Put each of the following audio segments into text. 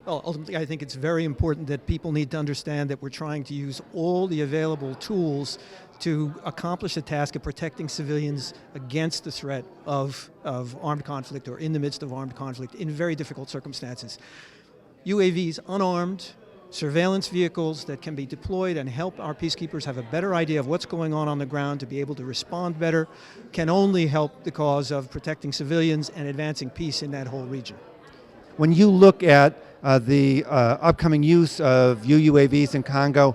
Well, ultimately, I think it's very important that people need to understand that we're trying to use all the available tools to accomplish the task of protecting civilians against the threat of armed conflict or in the midst of armed conflict in very difficult circumstances. UAVs, unarmed, surveillance vehicles that can be deployed and help our peacekeepers have a better idea of what's going on the ground to be able to respond better, can only help the cause of protecting civilians and advancing peace in that whole region. When you look at the upcoming use of UAVs in Congo,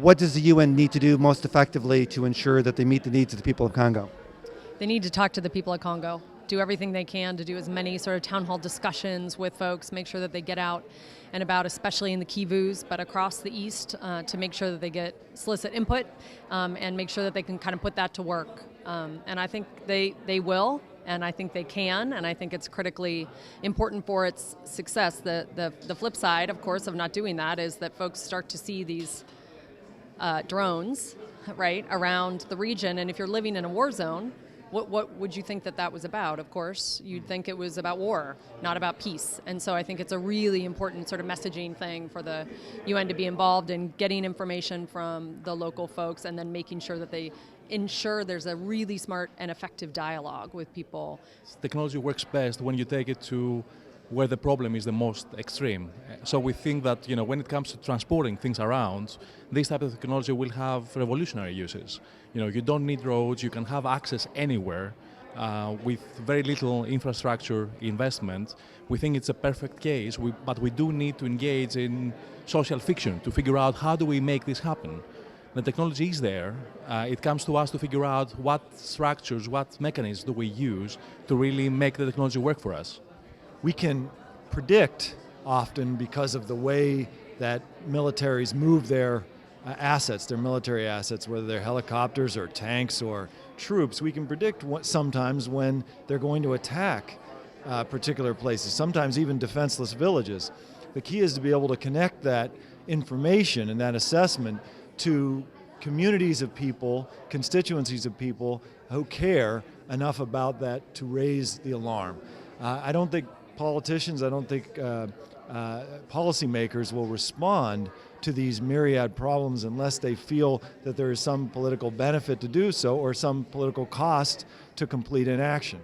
what does the UN need to do most effectively to ensure that they meet the needs of the people of Congo? They need to talk to the people of Congo, do everything they can to do as many sort of town hall discussions with folks, make sure that they get out and about, especially in the Kivus, but across the east, to make sure that they get solicit input and make sure that they can kind of put that to work. And I think they will, and I think they can, and I think it's critically important for its success. The flip side, of course, of not doing that is that folks start to see these drones, right, around the region, and if you're living in a war zone, what would you think that was about? Of course, you'd think it was about war, not about peace. And so I think it's a really important sort of messaging thing for the UN to be involved in getting information from the local folks and then making sure that they ensure there's a really smart and effective dialogue with people. Technology works best when you take it to where the problem is the most extreme. So we think that when it comes to transporting things around, this type of technology will have revolutionary uses. You don't need roads, you can have access anywhere with very little infrastructure investment. We think it's a perfect case, but we do need to engage in social fiction to figure out how do we make this happen. The technology is there. It comes to us to figure out what structures, what mechanisms do we use to really make the technology work for us. We can predict often because of the way that militaries move their assets, their military assets, whether they're helicopters or tanks or troops. We can predict sometimes when they're going to attack particular places, sometimes even defenseless villages. The key is to be able to connect that information and that assessment to communities of people, constituencies of people who care enough about that to raise the alarm. I don't think politicians, I don't think policymakers will respond to these myriad problems unless they feel that there is some political benefit to do so or some political cost to complete inaction.